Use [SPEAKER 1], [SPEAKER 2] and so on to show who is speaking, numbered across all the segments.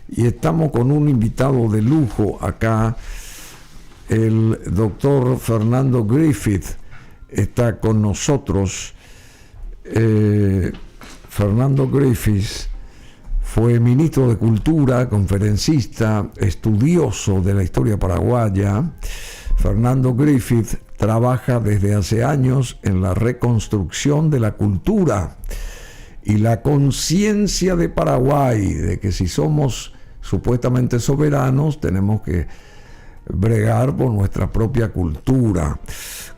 [SPEAKER 1] y estamos con un invitado de lujo acá, el doctor Fernando Griffith está con nosotros. Fernando Griffith fue ministro de Cultura, conferencista, estudioso de la historia paraguaya. Fernando Griffith trabaja desde hace años en la reconstrucción de la cultura y la conciencia de Paraguay, de que si somos supuestamente soberanos, tenemos que bregar por nuestra propia cultura.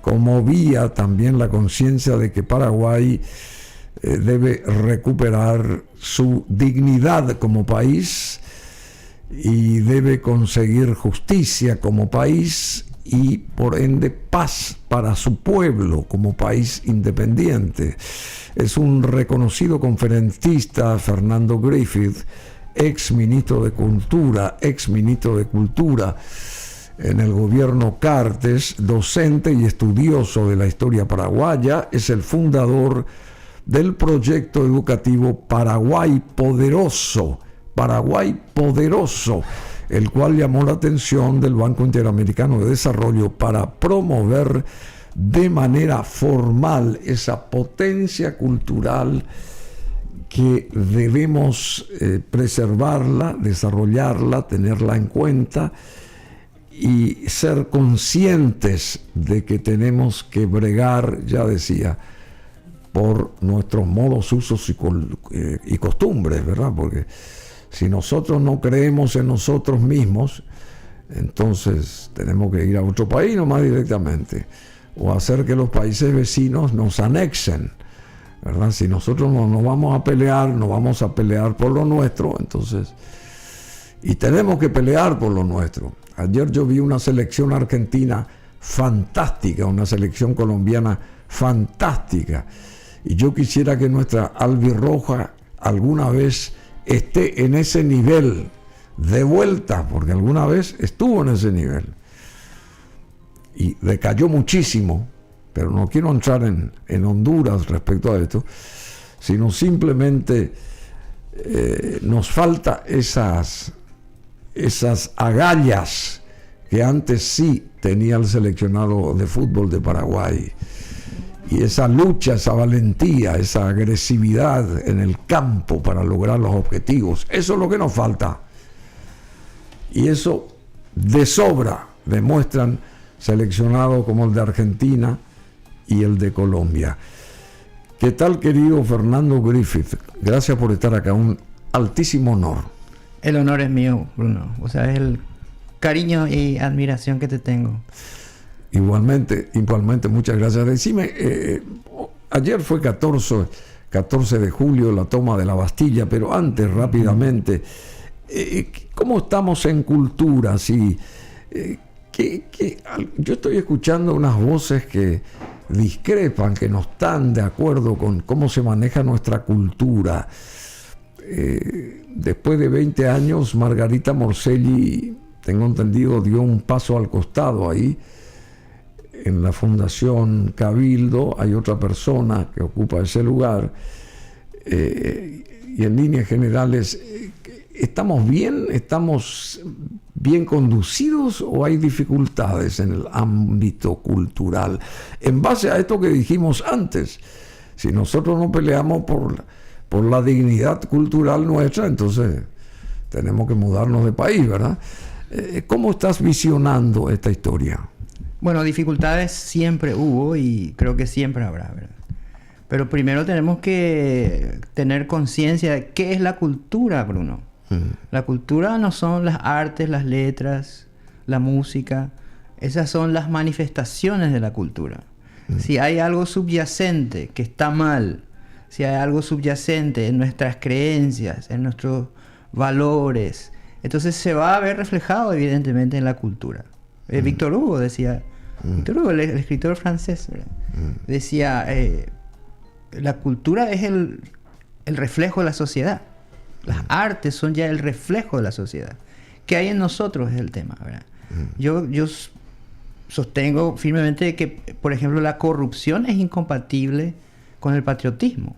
[SPEAKER 1] Como vía también la conciencia de que Paraguay debe recuperar su dignidad como país y debe conseguir justicia como país y por ende paz para su pueblo como país independiente. Es un reconocido conferencista, Fernando Griffith, ex ministro de Cultura en el gobierno Cartes, docente y estudioso de la historia paraguaya. Es el fundador del proyecto educativo Paraguay Poderoso, el cual llamó la atención del Banco Interamericano de Desarrollo para promover de manera formal esa potencia cultural que debemos preservarla, desarrollarla, tenerla en cuenta y ser conscientes de que tenemos que bregar, ya decía, por nuestros modos, usos y costumbres, ¿verdad? Porque si nosotros no creemos en nosotros mismos, entonces tenemos que ir a otro país nomás directamente, o hacer que los países vecinos nos anexen, ¿verdad? Si nosotros no nos vamos a pelear por lo nuestro, entonces, y tenemos que pelear por lo nuestro. Ayer yo vi una selección argentina fantástica, una selección colombiana fantástica, y yo quisiera que nuestra albirroja alguna vez esté en ese nivel de vuelta, porque alguna vez estuvo en ese nivel y decayó muchísimo, pero no quiero entrar en Honduras respecto a esto, sino simplemente nos falta esas agallas que antes sí tenía el seleccionado de fútbol de Paraguay, y esa lucha, esa valentía, esa agresividad en el campo para lograr los objetivos. Eso es lo que nos falta, y eso de sobra demuestran seleccionados como el de Argentina y el de Colombia. ¿Qué tal, querido Fernando Griffith? Gracias por estar acá, un altísimo honor.
[SPEAKER 2] El honor es mío, Bruno. O sea, es el cariño y admiración que te tengo.
[SPEAKER 1] Igualmente, muchas gracias. Decime, ayer fue 14 de julio, la toma de la Bastilla, pero antes, rápidamente, ¿cómo estamos en cultura? Sí, yo estoy escuchando unas voces que discrepan, que no están de acuerdo con cómo se maneja nuestra cultura. Después de 20 años, Margarita Morselli, tengo entendido, dio un paso al costado ahí. En la Fundación Cabildo hay otra persona que ocupa ese lugar. Y en líneas generales, ¿estamos bien conducidos o hay dificultades en el ámbito cultural? En base a esto que dijimos antes, si nosotros no peleamos por la dignidad cultural nuestra, entonces tenemos que mudarnos de país, ¿verdad? ¿Cómo estás visionando esta historia?
[SPEAKER 2] Bueno, dificultades siempre hubo y creo que siempre habrá, ¿verdad? Pero primero tenemos que tener conciencia de qué es la cultura, Bruno. La cultura no son las artes, las letras, la música. Esas son las manifestaciones de la cultura. Si hay algo subyacente que está mal, si hay algo subyacente en nuestras creencias, en nuestros valores, entonces se va a ver reflejado evidentemente en la cultura. Víctor Hugo decía, Víctor Hugo, el escritor francés, decía, la cultura es el reflejo de la sociedad. Las artes son ya el reflejo de la sociedad. ¿Qué hay en nosotros? Es el tema, ¿verdad? Yo sostengo firmemente que, por ejemplo, la corrupción es incompatible con el patriotismo.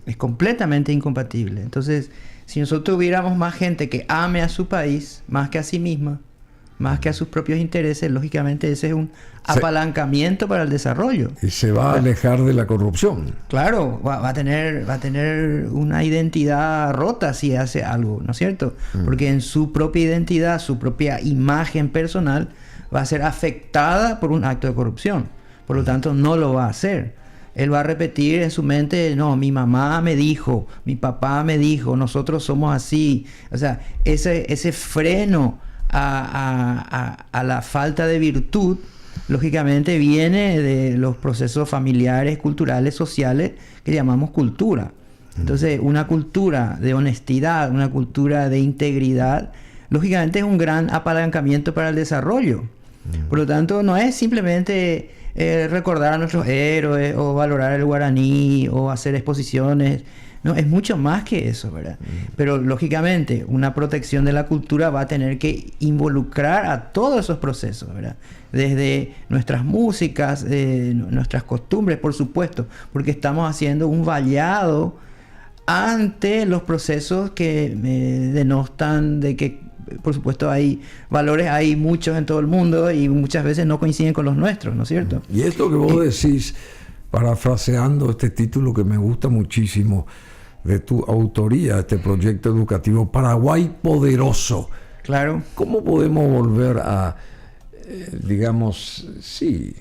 [SPEAKER 2] Es completamente incompatible. Entonces, Si nosotros tuviéramos más gente que ame a su país, más que a sí misma, más que a sus propios intereses, lógicamente ese es un apalancamiento para el desarrollo.
[SPEAKER 1] Y se va a alejar de la corrupción.
[SPEAKER 2] Claro, va a tener una identidad rota si hace algo, ¿no es cierto? Porque en su propia identidad, su propia imagen personal va a ser afectada por un acto de corrupción. Por lo tanto, no lo va a hacer. Él va a repetir en su mente, no, mi mamá me dijo, mi papá me dijo, nosotros somos así. O sea, ese freno a la falta de virtud, lógicamente viene de los procesos familiares, culturales, sociales, que llamamos cultura. Entonces, una cultura de honestidad, una cultura de integridad, lógicamente es un gran apalancamiento para el desarrollo. Por lo tanto, no es simplemente recordar a nuestros héroes o valorar el guaraní o hacer exposiciones. No, es mucho más que eso, ¿verdad? Pero lógicamente una protección de la cultura va a tener que involucrar a todos esos procesos, ¿verdad? Desde nuestras músicas, nuestras costumbres, por supuesto, porque estamos haciendo un vallado ante los procesos que denostan de que, por supuesto, hay valores, hay muchos en todo el mundo y muchas veces no coinciden con los nuestros, ¿no es cierto?
[SPEAKER 1] Y esto que vos decís, parafraseando este título que me gusta muchísimo de tu autoría, este proyecto educativo, Paraguay Poderoso.
[SPEAKER 2] Claro.
[SPEAKER 1] ¿Cómo podemos volver a, digamos, sí,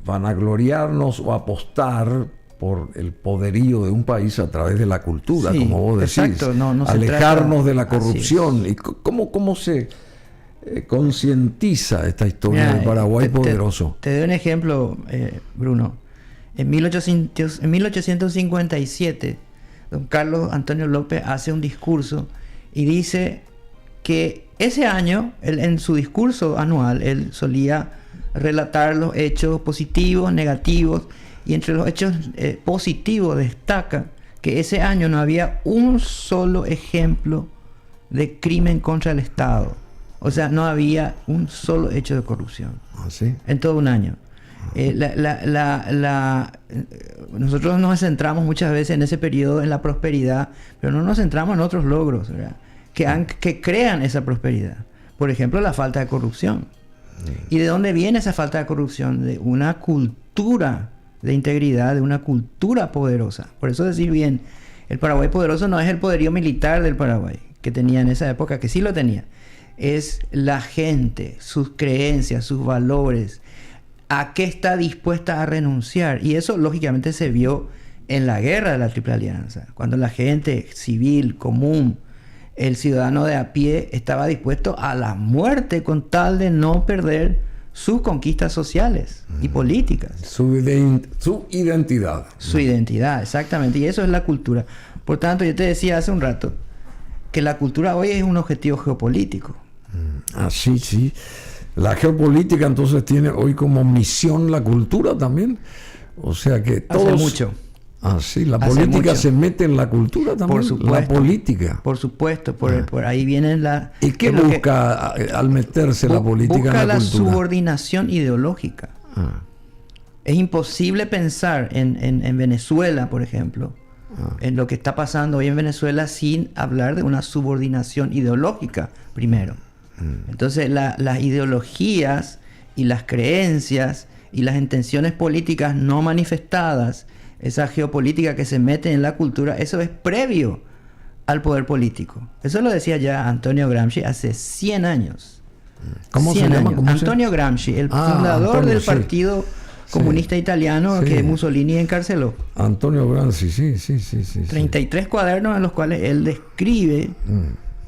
[SPEAKER 1] vanagloriarnos o apostar por el poderío de un país a través de la cultura,
[SPEAKER 2] Sí,
[SPEAKER 1] como vos decís?
[SPEAKER 2] exacto. No se
[SPEAKER 1] alejarnos
[SPEAKER 2] trata-
[SPEAKER 1] de la
[SPEAKER 2] así
[SPEAKER 1] corrupción. ¿Y cómo se concientiza esta historia
[SPEAKER 2] Mira,
[SPEAKER 1] del Paraguay Poderoso?
[SPEAKER 2] Te doy un ejemplo, Bruno. En 1857, don Carlos Antonio López hace un discurso y dice que ese año, en su discurso anual, él solía relatar los hechos positivos, negativos, y entre los hechos positivos destaca que ese año no había un solo ejemplo de crimen contra el Estado. O sea, no había un solo hecho de corrupción
[SPEAKER 1] ¿Ah, sí?
[SPEAKER 2] en todo un año. Nosotros nos centramos muchas veces en ese periodo en la prosperidad, pero no nos centramos en otros logros, ¿verdad? Que crean esa prosperidad. Por ejemplo, la falta de corrupción. ¿Y de dónde viene esa falta de corrupción? De una cultura de integridad, de una cultura poderosa. Por eso decir bien, el Paraguay poderoso no es el poderío militar del Paraguay, que tenía en esa época, que sí lo tenía. Es la gente, sus creencias, sus valores, a qué está dispuesta a renunciar. Y eso lógicamente se vio en la guerra de la Triple Alianza, cuando la gente civil, común, el ciudadano de a pie estaba dispuesto a la muerte con tal de no perder sus conquistas sociales y políticas.
[SPEAKER 1] Su identidad.
[SPEAKER 2] Su identidad, exactamente. Y eso es la cultura. Por tanto, yo te decía hace un rato que la cultura hoy es un objetivo geopolítico.
[SPEAKER 1] Sí, sí. La geopolítica entonces tiene hoy como misión la cultura también. O sea que todos...
[SPEAKER 2] Hace mucho.
[SPEAKER 1] Sí, la
[SPEAKER 2] Hace
[SPEAKER 1] política
[SPEAKER 2] mucho.
[SPEAKER 1] se mete en la cultura también.
[SPEAKER 2] Por supuesto.
[SPEAKER 1] La política.
[SPEAKER 2] Por supuesto. Por ahí vienen la...
[SPEAKER 1] ¿Y qué
[SPEAKER 2] es lo que-
[SPEAKER 1] busca al meterse la política
[SPEAKER 2] busca
[SPEAKER 1] en la
[SPEAKER 2] la
[SPEAKER 1] cultura?
[SPEAKER 2] subordinación ideológica. Es imposible pensar en Venezuela, por ejemplo, en lo que está pasando hoy en Venezuela sin hablar de una subordinación ideológica primero. Entonces las ideologías y las creencias y las intenciones políticas no manifestadas, esa geopolítica que se mete en la cultura, eso es previo al poder político. Eso lo decía ya Antonio Gramsci hace 100 años.
[SPEAKER 1] ¿Cómo se
[SPEAKER 2] 100
[SPEAKER 1] llama?
[SPEAKER 2] años.
[SPEAKER 1] ¿Cómo se-
[SPEAKER 2] Antonio Gramsci, el fundador
[SPEAKER 1] Antonio,
[SPEAKER 2] del
[SPEAKER 1] sí.
[SPEAKER 2] Partido Comunista Italiano
[SPEAKER 1] Sí.
[SPEAKER 2] que Mussolini encarceló.
[SPEAKER 1] Antonio Gramsci, sí.
[SPEAKER 2] 33 cuadernos en los cuales él describe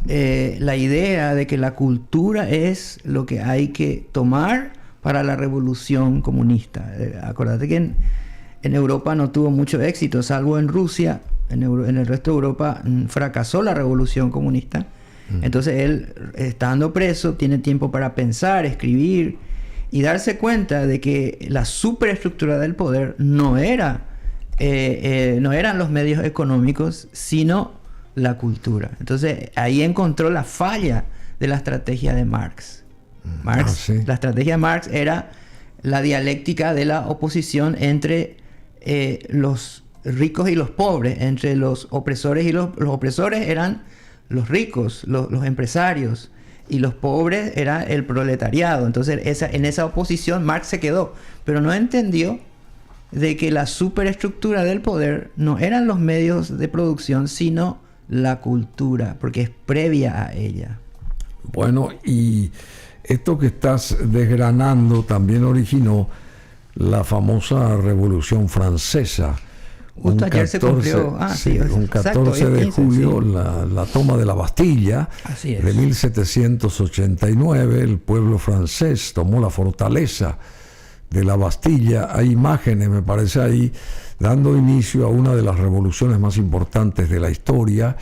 [SPEAKER 2] la idea de que la cultura es lo que hay que tomar para la revolución comunista. Acordate que en Europa no tuvo mucho éxito, salvo en Rusia. En el resto de Europa fracasó la revolución comunista. Entonces él, estando preso, tiene tiempo para pensar, escribir y darse cuenta de que la superestructura del poder no eran los medios económicos, sino la cultura. Entonces ahí encontró la falla de la estrategia de Marx.
[SPEAKER 1] Sí.
[SPEAKER 2] La estrategia de Marx era la dialéctica de la oposición entre los ricos y los pobres, entre los opresores y los opresores eran los ricos, los empresarios, y los pobres era el proletariado. Entonces en esa oposición Marx se quedó, pero no entendió de que la superestructura del poder no eran los medios de producción, sino la cultura, porque es previa a ella.
[SPEAKER 1] Bueno, y esto que estás desgranando también originó la famosa Revolución Francesa.
[SPEAKER 2] Justo ayer se cumplió.
[SPEAKER 1] Un 14 de julio, sí. La toma de la Bastilla.
[SPEAKER 2] Así es.
[SPEAKER 1] De 1789, el pueblo francés tomó la fortaleza de la Bastilla. Hay imágenes, me parece, ahí, dando inicio a una de las revoluciones más importantes de la historia.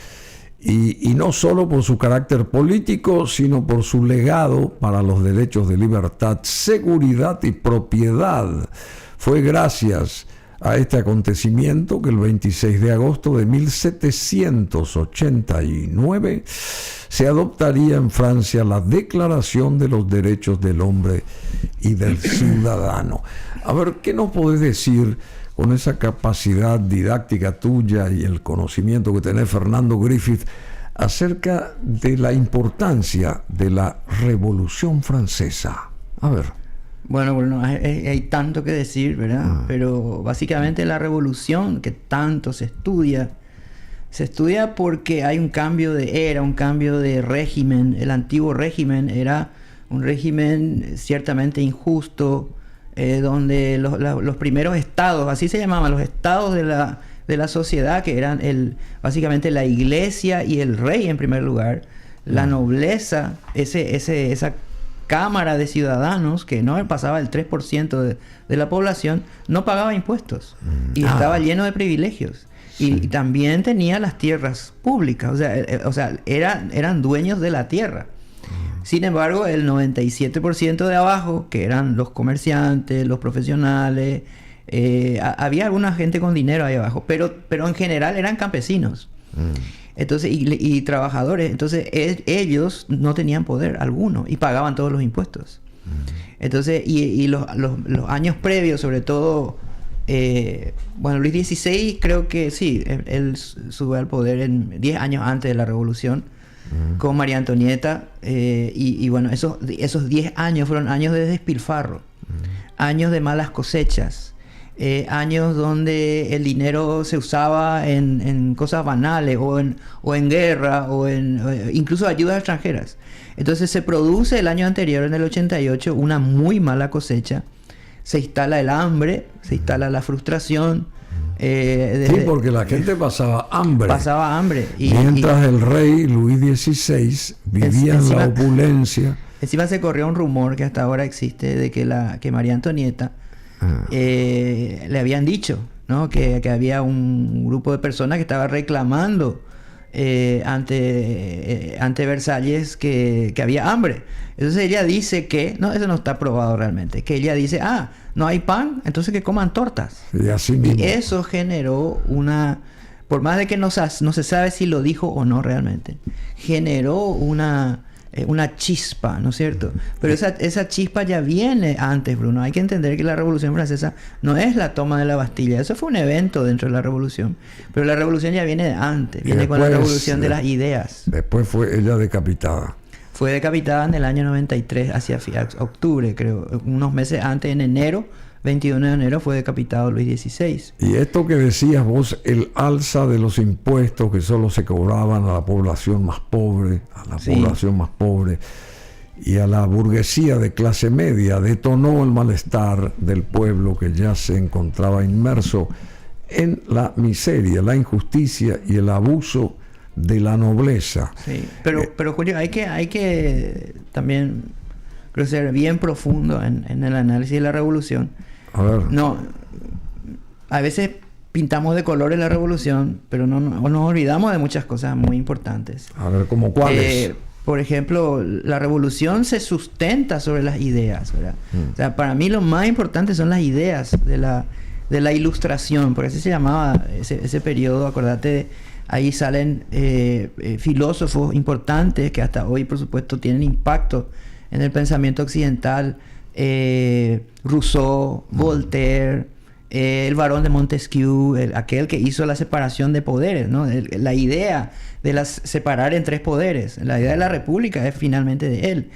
[SPEAKER 1] Y no solo por su carácter político, sino por su legado para los derechos de libertad, seguridad y propiedad. Fue gracias a este acontecimiento que el 26 de agosto de 1789 se adoptaría en Francia la Declaración de los Derechos del Hombre y del Ciudadano. A ver, ¿qué nos podés decir con esa capacidad didáctica tuya y el conocimiento que tenés, Fernando Griffith, acerca de la importancia de la Revolución Francesa? A ver.
[SPEAKER 2] Bueno, hay tanto que decir, ¿verdad? Pero básicamente la revolución que tanto se estudia porque hay un cambio de era, un cambio de régimen. El antiguo régimen era un régimen ciertamente injusto, donde los primeros estados, así se llamaban, los estados de la sociedad, que eran básicamente la iglesia y el rey en primer lugar, la nobleza, esa cámara de ciudadanos que no pasaba el 3% de la población, no pagaba impuestos y estaba lleno de privilegios. Sí. Y también tenía las tierras públicas, o sea eran dueños de la tierra. Sin embargo, el 97% de abajo, que eran los comerciantes, los profesionales, había alguna gente con dinero ahí abajo, pero en general eran campesinos. Entonces, y trabajadores. Entonces ellos no tenían poder alguno y pagaban todos los impuestos. Entonces, y los años previos, sobre todo, Luis XVI, creo que sí, él sube al poder 10 años antes de la Revolución, con María Antonieta, y bueno, esos 10 años fueron años de despilfarro, años de malas cosechas, años donde el dinero se usaba en cosas banales, o en guerra, o incluso ayudas extranjeras. Entonces se produce el año anterior, en el 88, una muy mala cosecha. Se instala el hambre, se instala la frustración.
[SPEAKER 1] Sí, porque la gente pasaba hambre.
[SPEAKER 2] Mientras
[SPEAKER 1] el rey Luis XVI vivía en la opulencia.
[SPEAKER 2] Encima se corrió un rumor que hasta ahora existe de que María Antonieta le habían dicho, ¿no? que había un grupo de personas que estaba reclamando ante Versalles que había hambre. Entonces ella dice que, no, eso no está probado realmente, que ella dice, no hay pan, entonces que coman tortas.
[SPEAKER 1] Y así mismo.
[SPEAKER 2] Y eso generó por más de que no se sabe si lo dijo o no realmente, generó una chispa, ¿no es cierto? Pero esa chispa ya viene antes, Bruno. Hay que entender que la Revolución Francesa no es la toma de la Bastilla. Eso fue un evento dentro de la Revolución. Pero la Revolución ya viene de antes. Viene con la Revolución de las ideas.
[SPEAKER 1] Después fue ella decapitada.
[SPEAKER 2] Fue decapitada en el año 93, hacia octubre, creo. Unos meses antes, en enero, 21 de enero, fue decapitado Luis XVI.
[SPEAKER 1] Y esto que decías vos, el alza de los impuestos que solo se cobraban a la población más pobre, y a la burguesía de clase media, detonó el malestar del pueblo que ya se encontraba inmerso en la miseria, la injusticia y el abuso de la nobleza.
[SPEAKER 2] Sí, pero Julio, hay que también, creo, ser bien profundo en el análisis de la revolución.
[SPEAKER 1] A ver.
[SPEAKER 2] No, a veces pintamos de colores la revolución, pero no nos olvidamos de muchas cosas muy importantes.
[SPEAKER 1] A ver, ¿cómo cuáles?
[SPEAKER 2] Por ejemplo, la revolución se sustenta sobre las ideas, ¿verdad? O sea, para mí lo más importante son las ideas de la Ilustración, porque así se llamaba ese periodo. Acordate, ahí salen filósofos importantes que hasta hoy, por supuesto, tienen impacto en el pensamiento occidental. Rousseau, Voltaire, el barón de Montesquieu, aquel que hizo la separación de poderes, ¿no? La idea de separar en 3 poderes. La idea de la república es finalmente de él.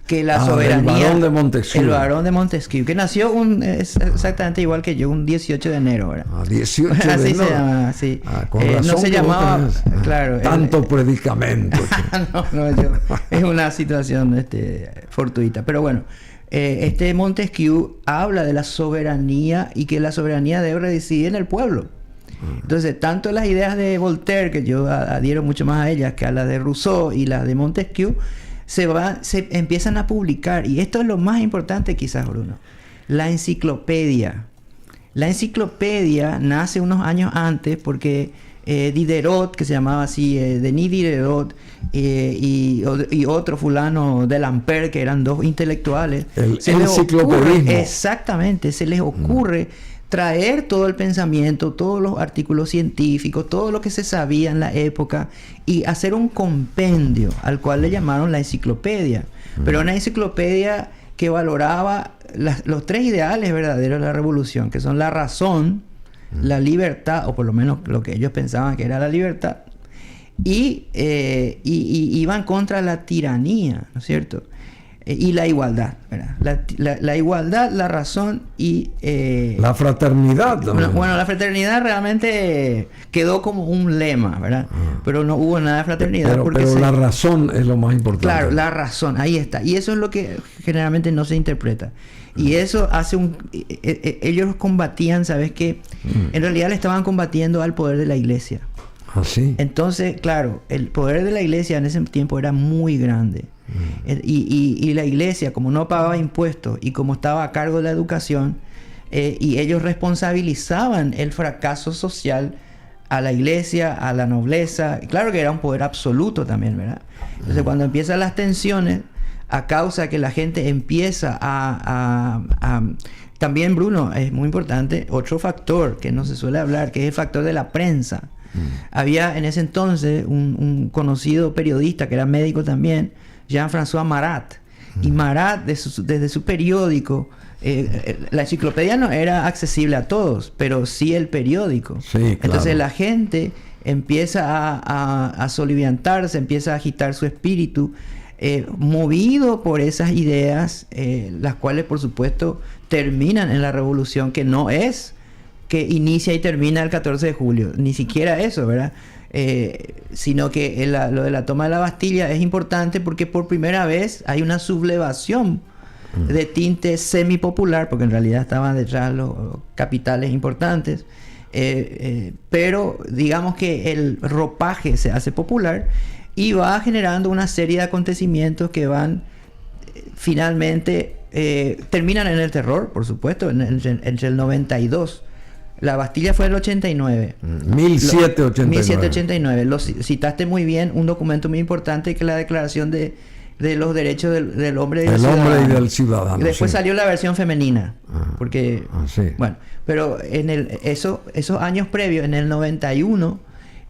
[SPEAKER 2] Que la soberanía...
[SPEAKER 1] El barón de Montesquieu.
[SPEAKER 2] El barón de Montesquieu, que nació es exactamente igual que yo, un 18 de enero, ¿verdad?
[SPEAKER 1] 18 de
[SPEAKER 2] Así
[SPEAKER 1] enero.
[SPEAKER 2] se llama, sí.
[SPEAKER 1] Con razón
[SPEAKER 2] no se llamaba... Claro.
[SPEAKER 1] Tanto predicamento.
[SPEAKER 2] Es una situación fortuita. Pero bueno, Montesquieu habla de la soberanía y que la soberanía debe residir en el pueblo. Entonces, tanto las ideas de Voltaire, que yo adhiero mucho más a ellas que a las de Rousseau y las de Montesquieu, se empiezan a publicar. Y esto es lo más importante quizás, Bruno. La enciclopedia. La enciclopedia nace unos años antes porque Diderot, que se llamaba así, Denis Diderot, y otro fulano de Lampert, que eran 2 intelectuales.
[SPEAKER 1] El enciclopedismo.
[SPEAKER 2] Exactamente, se les ocurre traer todo el pensamiento, todos los artículos científicos, todo lo que se sabía en la época y hacer un compendio al cual le llamaron la enciclopedia. Pero una enciclopedia que valoraba los 3 ideales verdaderos de la revolución, que son la razón, la libertad, o por lo menos lo que ellos pensaban que era la libertad, y iban contra la tiranía, ¿no es cierto? Y la igualdad, ¿verdad? La igualdad, la razón y...
[SPEAKER 1] la fraternidad también.
[SPEAKER 2] Bueno, la fraternidad realmente quedó como un lema, ¿verdad? Pero no hubo nada de fraternidad.
[SPEAKER 1] Pero la razón es lo más importante.
[SPEAKER 2] Claro, la razón, ahí está. Y eso es lo que generalmente no se interpreta. Y eso hace ellos combatían, ¿sabes qué? En realidad le estaban combatiendo al poder de la iglesia.
[SPEAKER 1] ¿Ah, sí?
[SPEAKER 2] Entonces, claro, el poder de la iglesia en ese tiempo era muy grande. Y la iglesia, como no pagaba impuestos y como estaba a cargo de la educación, y ellos responsabilizaban el fracaso social a la iglesia, a la nobleza. Y claro que era un poder absoluto también, ¿verdad? Entonces, cuando empiezan las tensiones, a causa que la gente empieza también, Bruno, es muy importante, otro factor que no se suele hablar, que es el factor de la prensa. Había en ese entonces un conocido periodista que era médico también, Jean-François Marat. Y Marat, desde su periódico, la enciclopedia no era accesible a todos, pero sí el periódico.
[SPEAKER 1] Sí, claro.
[SPEAKER 2] Entonces la gente empieza a soliviantarse, empieza a agitar su espíritu, movido por esas ideas, las cuales por supuesto terminan en la revolución, que no es que inicia y termina el 14 de julio, ni siquiera eso, ¿verdad? Sino que lo de la toma de la Bastilla es importante porque por primera vez hay una sublevación de tinte semipopular, porque en realidad estaban detrás los capitales importantes, pero digamos que el ropaje se hace popular y va generando una serie de acontecimientos que van finalmente, terminan en el terror, por supuesto, entre el 92. La Bastilla fue el 89. 1789. Lo citaste muy bien, un documento muy importante que es la Declaración de los Derechos del Hombre y del Ciudadano.
[SPEAKER 1] Hombre y del ciudadano.
[SPEAKER 2] Y después
[SPEAKER 1] sí.
[SPEAKER 2] salió la versión femenina. Porque,
[SPEAKER 1] sí.
[SPEAKER 2] bueno, pero en esos años previos, en el 91,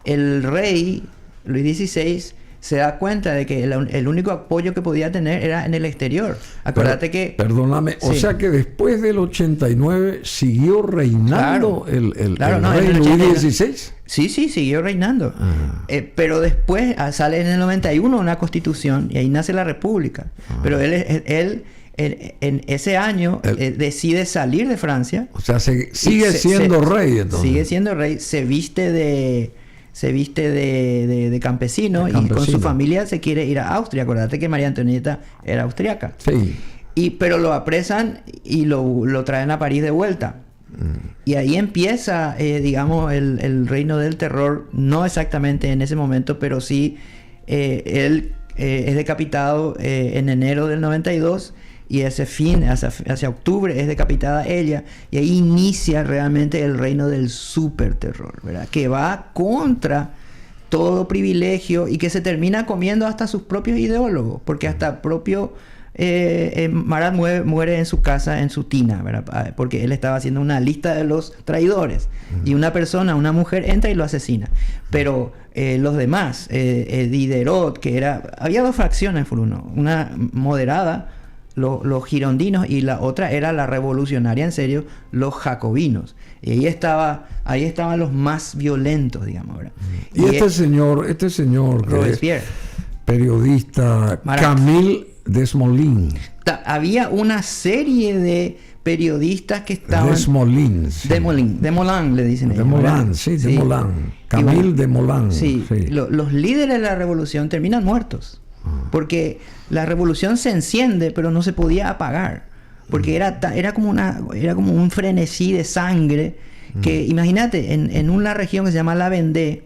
[SPEAKER 2] el rey Luis XVI se da cuenta de que el único apoyo que podía tener era en el exterior. Acuérdate que...
[SPEAKER 1] Perdóname, sí. O sea que después del 89 siguió reinando el rey Luis XVI.
[SPEAKER 2] Sí, siguió reinando. Pero después sale en el 91 una constitución y ahí nace la república. Pero él en ese año decide salir de Francia.
[SPEAKER 1] O sea, sigue siendo rey entonces.
[SPEAKER 2] Sigue siendo rey, se viste de campesino y con su familia se quiere ir a Austria. Acordate que María Antonieta era austriaca.
[SPEAKER 1] Sí.
[SPEAKER 2] Pero lo apresan y lo traen a París de vuelta. Y ahí empieza, digamos, el reino del terror, no exactamente en ese momento, pero sí él es decapitado en enero del 92 y hacia octubre es decapitada ella, y ahí inicia realmente el reino del superterror, ¿verdad? Que va contra todo privilegio y que se termina comiendo hasta sus propios ideólogos, porque hasta el propio Marat muere en su casa, en su tina, ¿verdad? Porque él estaba haciendo una lista de los traidores y una mujer entra y lo asesina. Pero los demás, Diderot, había 2 fracciones por uno, una moderada los girondinos, y la otra era la revolucionaria en serio, los jacobinos. Y ahí estaban los más violentos, digamos, ¿verdad?
[SPEAKER 1] Y este señor que
[SPEAKER 2] Robespierre,
[SPEAKER 1] es periodista, Camille Desmoulins.
[SPEAKER 2] Había una serie de periodistas que estaban...
[SPEAKER 1] Desmoulins. Sí.
[SPEAKER 2] Desmoulins le dicen ellos.
[SPEAKER 1] Desmoulins, sí, Desmoulins. Camille Desmoulins.
[SPEAKER 2] Sí,
[SPEAKER 1] sí.
[SPEAKER 2] Los líderes de la revolución terminan muertos. Porque la revolución se enciende, pero no se podía apagar. Porque era como un frenesí de sangre. Que imagínate, en una región que se llama la Vendée,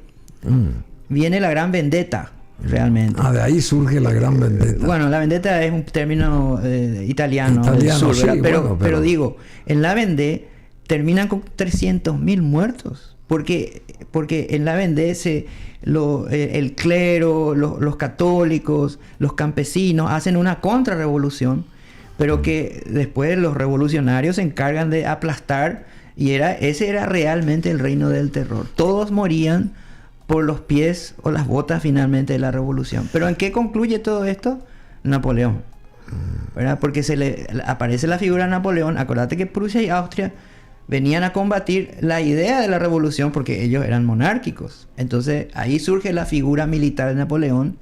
[SPEAKER 2] viene la Gran Vendetta, realmente.
[SPEAKER 1] De ahí surge la Gran Vendetta.
[SPEAKER 2] Bueno, la Vendetta es un término italiano del sur,
[SPEAKER 1] sí,
[SPEAKER 2] pero digo, en la Vendée terminan con 300.000 muertos. Porque en la Vendée el clero, los católicos, los campesinos hacen una contrarrevolución, pero que después los revolucionarios se encargan de aplastar, y ese era realmente el reino del terror. Todos morían por los pies o las botas finalmente de la revolución. ¿Pero en qué concluye todo esto? Napoleón, ¿verdad? Porque aparece la figura de Napoleón. Acordate que Prusia y Austria venían a combatir la idea de la revolución porque ellos eran monárquicos. Entonces ahí surge la figura militar de Napoleón,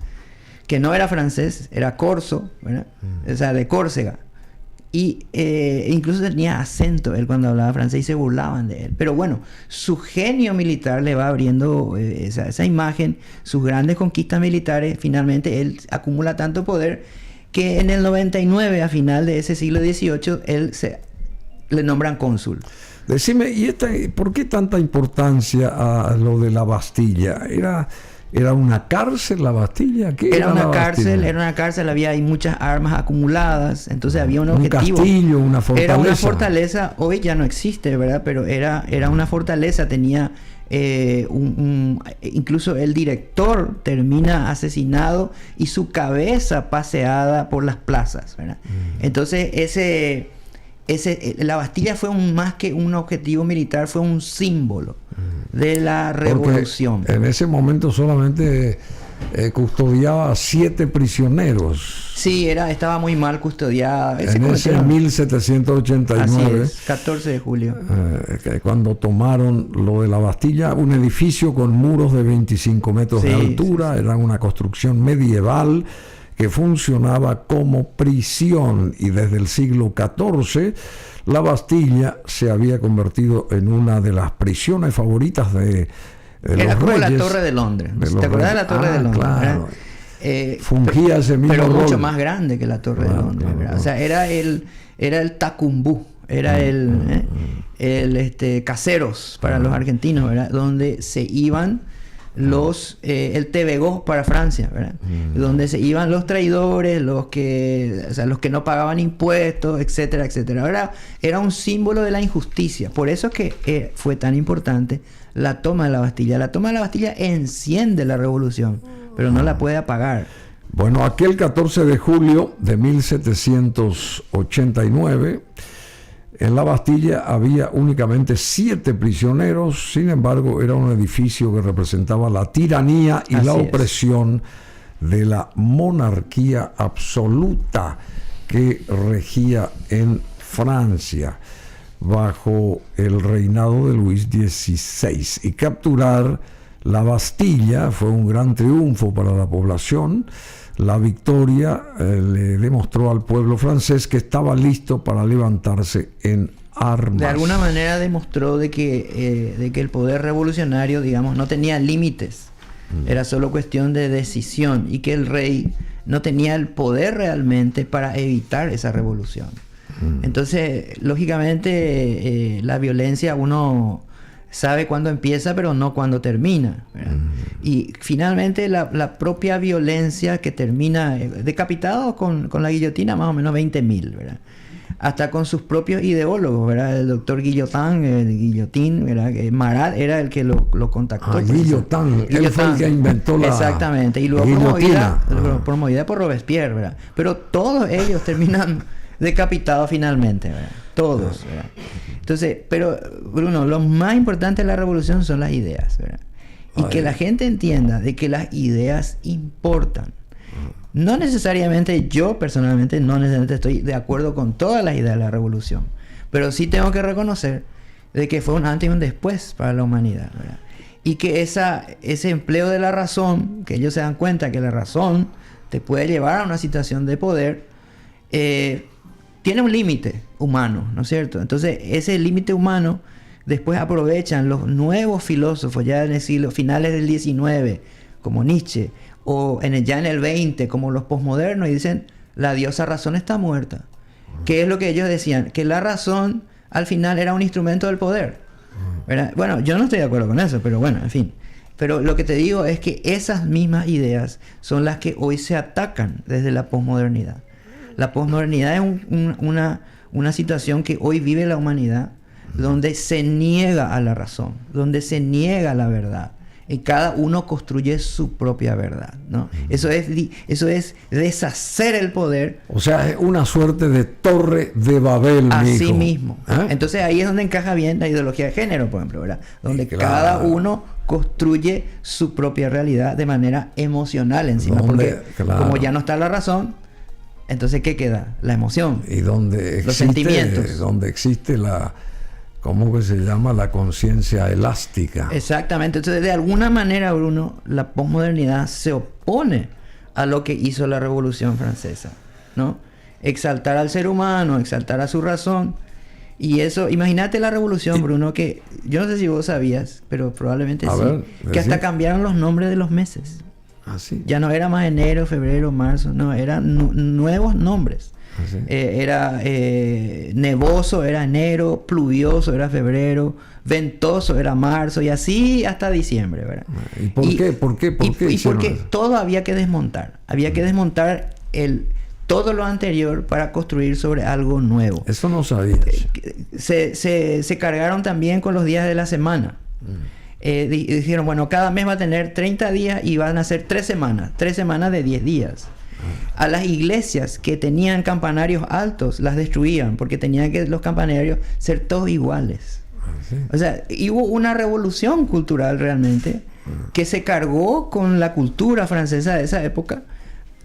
[SPEAKER 2] que no era francés, era corso, ¿verdad? O sea, de Córcega. Y incluso tenía acento él cuando hablaba francés y se burlaban de él. Pero bueno, su genio militar le va abriendo esa imagen, sus grandes conquistas militares. Finalmente él acumula tanto poder que en el 99, a final de ese siglo XVIII, le nombran cónsul.
[SPEAKER 1] Decime, ¿por qué tanta importancia a lo de la Bastilla? ¿Era una cárcel la Bastilla? ¿Qué
[SPEAKER 2] era una cárcel, había ahí muchas armas acumuladas, entonces había un objetivo.
[SPEAKER 1] Un castillo, una fortaleza.
[SPEAKER 2] Era una fortaleza, hoy ya no existe, ¿verdad? Pero era una fortaleza, tenía incluso el director termina asesinado y su cabeza paseada por las plazas, ¿verdad? Entonces la Bastilla fue más que un objetivo militar, fue un símbolo de la revolución.
[SPEAKER 1] Porque en ese momento solamente custodiaba a 7 prisioneros.
[SPEAKER 2] Sí, estaba muy mal custodiada.
[SPEAKER 1] En ese 1789.
[SPEAKER 2] Así es, 14 de julio.
[SPEAKER 1] Cuando tomaron lo de la Bastilla, un edificio con muros de 25 metros de altura, era una construcción medieval que funcionaba como prisión, y desde el siglo XIV la Bastilla se había convertido en una de las prisiones favoritas de
[SPEAKER 2] era
[SPEAKER 1] los
[SPEAKER 2] como
[SPEAKER 1] reyes,
[SPEAKER 2] la Torre de Londres. ¿Te acuerdas de la Torre de Londres?
[SPEAKER 1] Claro. Fungía ese mismo
[SPEAKER 2] pero
[SPEAKER 1] rol.
[SPEAKER 2] Mucho más grande que la Torre de Londres. Claro. O sea, era el tacumbú, era el caseros para los argentinos, ¿verdad? Donde se iban el Tebegó para Francia, ¿verdad? Donde se iban los traidores, los que no pagaban impuestos, etcétera, etcétera. Era un símbolo de la injusticia. Por eso es que fue tan importante la toma de la Bastilla. La toma de la Bastilla enciende la revolución, pero no la puede apagar.
[SPEAKER 1] Bueno, aquel 14 de julio de 1789, en la Bastilla había únicamente 7 prisioneros. Sin embargo, era un edificio que representaba la tiranía y la opresión de la monarquía absoluta que regía en Francia bajo el reinado de Luis XVI. Y capturar la Bastilla fue un gran triunfo para la población. La victoria le demostró al pueblo francés que estaba listo para levantarse en armas.
[SPEAKER 2] De alguna manera demostró de que el poder revolucionario, digamos, no tenía límites. Era solo cuestión de decisión, y que el rey no tenía el poder realmente para evitar esa revolución. Entonces, lógicamente, la violencia uno sabe cuándo empieza, pero no cuándo termina, ¿verdad? Y finalmente la propia violencia que termina decapitado con la guillotina, más o menos 20.000, ¿verdad? Hasta con sus propios ideólogos, ¿verdad? El doctor Guillotin, ¿verdad? Marat era el que lo contactó.
[SPEAKER 1] Guillotin, él fue el que inventó la
[SPEAKER 2] exactamente, y luego promovida por Robespierre, ¿verdad? Pero todos ellos terminan decapitados finalmente, ¿verdad? Todos, ¿verdad? Entonces, pero Bruno, lo más importante de la revolución son las ideas, ¿verdad? Y que la gente entienda de que las ideas importan. No necesariamente, yo personalmente no necesariamente estoy de acuerdo con todas las ideas de la revolución, pero sí tengo que reconocer de que fue un antes y un después para la humanidad, ¿verdad? Y que ese empleo de la razón, que ellos se dan cuenta que la razón te puede llevar a una situación de poder, tiene un límite humano, ¿no es cierto? Entonces, ese límite humano después aprovechan los nuevos filósofos ya en el siglo finales del 19, como Nietzsche, o ya en el 20, como los posmodernos, y dicen, la diosa razón está muerta. ¿Qué es lo que ellos decían? Que la razón al final era un instrumento del poder, ¿verdad? Bueno, yo no estoy de acuerdo con eso, pero bueno, en fin. Pero lo que te digo es que esas mismas ideas son las que hoy se atacan desde la posmodernidad. La posmodernidad es una situación que hoy vive la humanidad, donde se niega a la razón, donde se niega a la verdad. Y cada uno construye su propia verdad, ¿no? Eso es deshacer el poder.
[SPEAKER 1] O sea, es una suerte de torre de Babel.
[SPEAKER 2] Así mismo. Entonces ahí es donde encaja bien la ideología de género, por ejemplo, ¿verdad? Donde cada uno construye su propia realidad de manera emocional encima. Porque como ya no está la razón, entonces ¿qué queda? La emoción.
[SPEAKER 1] Y donde
[SPEAKER 2] los sentimientos.
[SPEAKER 1] Donde existe ¿cómo que se llama? La conciencia elástica.
[SPEAKER 2] Exactamente. Entonces, de alguna manera, Bruno, la posmodernidad se opone a lo que hizo la Revolución Francesa, ¿no? Exaltar al ser humano, exaltar a su razón. Y eso, imagínate la Revolución, Bruno, que yo no sé si vos sabías, pero probablemente sí, que hasta cambiaron los nombres de los meses.
[SPEAKER 1] ¿Ah, sí?
[SPEAKER 2] Ya no era más enero, febrero, marzo, no, eran nuevos nombres.
[SPEAKER 1] ¿Sí?
[SPEAKER 2] Era nevoso, era enero, pluvioso, era febrero, ventoso, era marzo, y así hasta diciembre, ¿verdad?
[SPEAKER 1] ¿Y por qué? ¿Por qué?
[SPEAKER 2] Y porque todo había que desmontar. Había que desmontar todo lo anterior para construir sobre algo nuevo.
[SPEAKER 1] Eso no sabías.
[SPEAKER 2] Se cargaron también con los días de la semana. Dijeron, bueno, cada mes va a tener 30 días y van a ser 3 semanas de 10 días. A las iglesias que tenían campanarios altos las destruían porque tenían que los campanarios ser todos iguales.
[SPEAKER 1] ¿Sí?
[SPEAKER 2] O sea, hubo una revolución cultural realmente que se cargó con la cultura francesa de esa época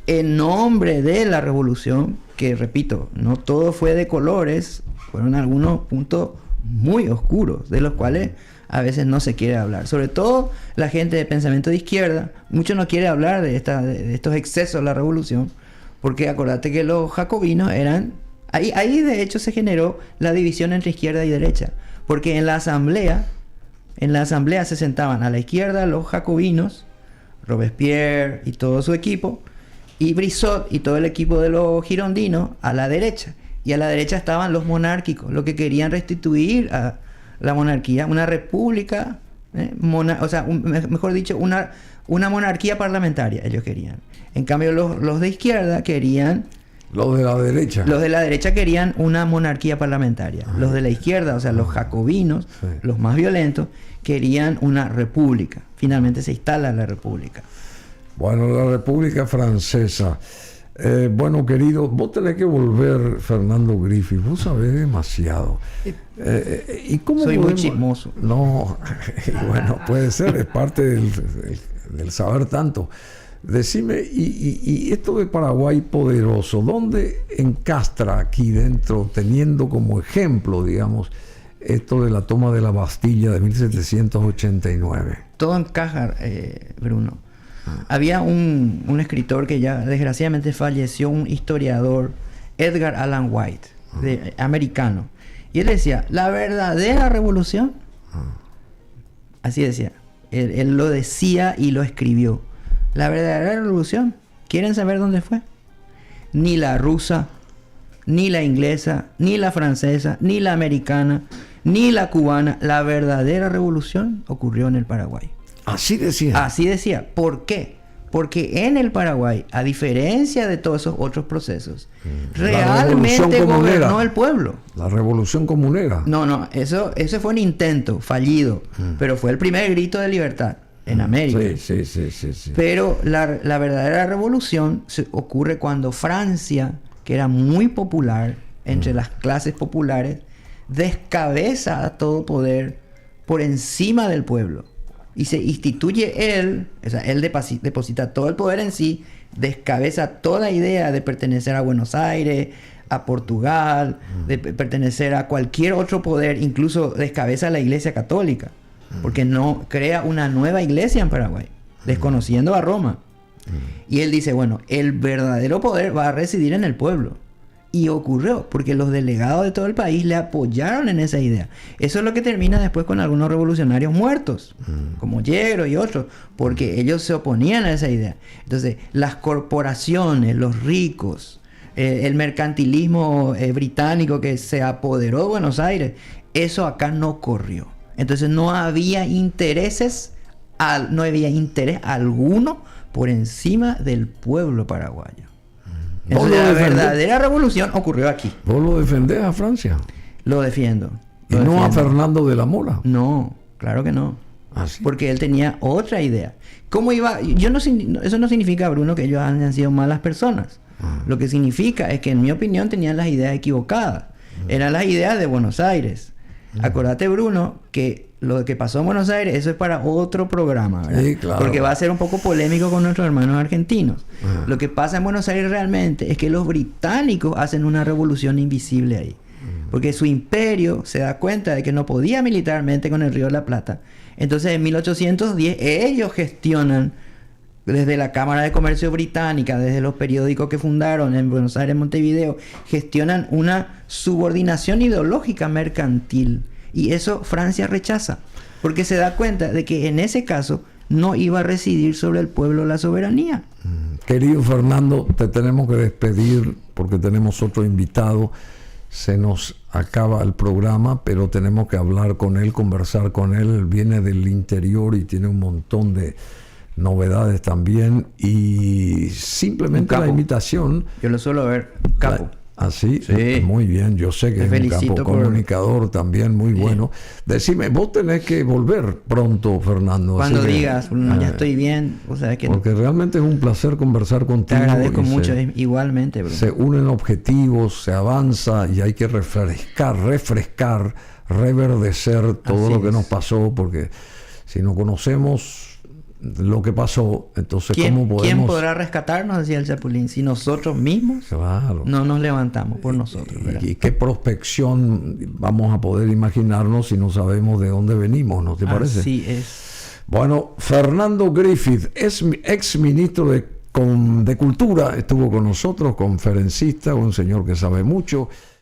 [SPEAKER 2] en nombre de la revolución, que repito, no todo fue de colores, fueron algunos puntos muy oscuros de los cuales a veces no se quiere hablar. Sobre todo la gente de pensamiento de izquierda, mucho no quiere hablar de estos excesos de la revolución, porque acordate que los jacobinos eran... Ahí de hecho se generó la división entre izquierda y derecha, porque en la asamblea se sentaban a la izquierda los jacobinos, Robespierre y todo su equipo, y Brissot y todo el equipo de los girondinos a la derecha. Y a la derecha estaban los monárquicos, los que querían restituir a la monarquía, una república, mejor dicho, una monarquía parlamentaria, ellos querían. En cambio, los de izquierda querían...
[SPEAKER 1] Los de la derecha.
[SPEAKER 2] Los de la derecha querían una monarquía parlamentaria. Los de la izquierda, o sea, los jacobinos, sí, los más violentos, querían una república. Finalmente se instala la república.
[SPEAKER 1] Bueno, la República Francesa. Bueno, querido, vos tenés que volver, Fernando Griffith, vos sabés demasiado. ¿Y cómo
[SPEAKER 2] soy muy chismoso.
[SPEAKER 1] No, bueno, puede ser, es parte del saber tanto. Decime, y esto de Paraguay poderoso, ¿dónde encastra aquí dentro, teniendo como ejemplo, digamos, esto de la toma de la Bastilla de 1789?
[SPEAKER 2] Todo encaja, Bruno. Había un escritor que ya desgraciadamente falleció, un historiador, Edgar Allan White, americano. Y él decía, la verdadera revolución, así decía, él lo decía y lo escribió. La verdadera revolución, ¿quieren saber dónde fue? Ni la rusa, ni la inglesa, ni la francesa, ni la americana, ni la cubana. La verdadera revolución ocurrió en el Paraguay.
[SPEAKER 1] Así decía.
[SPEAKER 2] Así decía. ¿Por qué? Porque en el Paraguay, a diferencia de todos esos otros procesos, realmente gobernó el pueblo.
[SPEAKER 1] La revolución comunera.
[SPEAKER 2] No, eso fue un intento fallido, pero fue el primer grito de libertad en América.
[SPEAKER 1] Sí.
[SPEAKER 2] Pero la verdadera revolución ocurre cuando Francia, que era muy popular entre las clases populares, descabeza a todo poder por encima del pueblo. Y se instituye él deposita todo el poder en sí, descabeza toda idea de pertenecer a Buenos Aires, a Portugal, de pertenecer a cualquier otro poder, incluso descabeza la Iglesia Católica, porque no crea una nueva iglesia en Paraguay, desconociendo a Roma. Y él dice, bueno, el verdadero poder va a residir en el pueblo. Y ocurrió, porque los delegados de todo el país le apoyaron en esa idea. Eso es lo que termina después con algunos revolucionarios muertos, como Yegro y otros, porque ellos se oponían a esa idea. Entonces, las corporaciones, los ricos, el mercantilismo británico que se apoderó de Buenos Aires, eso acá no corrió. Entonces, no había interés alguno por encima del pueblo paraguayo. Entonces, la verdadera revolución ocurrió aquí.
[SPEAKER 1] ¿Vos lo defendés a Francia?
[SPEAKER 2] Lo defiendo.
[SPEAKER 1] ¿Y no a Fernando de la Mora?
[SPEAKER 2] No, claro que no.
[SPEAKER 1] ¿Ah, sí?
[SPEAKER 2] Porque él tenía otra idea. ¿Cómo iba? Eso no significa, Bruno, que ellos hayan sido malas personas. Lo que significa es que, en mi opinión, tenían las ideas equivocadas. Eran las ideas de Buenos Aires. Acordate, Bruno, que lo que pasó en Buenos Aires, eso es para otro programa, ¿verdad?
[SPEAKER 1] Sí, claro.
[SPEAKER 2] Porque va a ser un poco polémico con nuestros hermanos argentinos. Lo que pasa en Buenos Aires realmente es que los británicos hacen una revolución invisible ahí. Porque su imperio se da cuenta de que no podía militarmente con el Río de la Plata. Entonces, en 1810, ellos gestionan, desde la Cámara de Comercio Británica, desde los periódicos que fundaron en Buenos Aires, Montevideo, gestionan una subordinación ideológica mercantil. Y eso Francia rechaza, porque se da cuenta de que en ese caso no iba a residir sobre el pueblo la soberanía.
[SPEAKER 1] Querido Fernando, te tenemos que despedir porque tenemos otro invitado. Se nos acaba el programa, pero tenemos que hablar con él, conversar con él. Él viene del interior y tiene un montón de novedades también. Y simplemente la invitación...
[SPEAKER 2] Yo lo suelo ver, capo.
[SPEAKER 1] ¿Así?
[SPEAKER 2] Sí.
[SPEAKER 1] Muy bien, yo sé que es un capo comunicador también muy bueno. Decime, vos tenés que volver pronto, Fernando.
[SPEAKER 2] Cuando digas, ya estoy bien, o sea que...
[SPEAKER 1] Porque realmente es un placer conversar contigo.
[SPEAKER 2] Te agradezco mucho, igualmente, Bruno.
[SPEAKER 1] Se unen objetivos, se avanza y hay que refrescar, reverdecer todo lo que nos pasó, porque si no conocemos lo que pasó, entonces ¿cómo podemos?
[SPEAKER 2] ¿Quién podrá rescatarnos? Decía el Chapulín, si nosotros mismos no nos levantamos por nosotros, ¿verdad?
[SPEAKER 1] ¿Y qué prospección vamos a poder imaginarnos si no sabemos de dónde venimos? ¿No te parece?
[SPEAKER 2] Así es.
[SPEAKER 1] Bueno, Fernando Griffith, ex ministro de Cultura, estuvo con nosotros, conferencista, un señor que sabe mucho.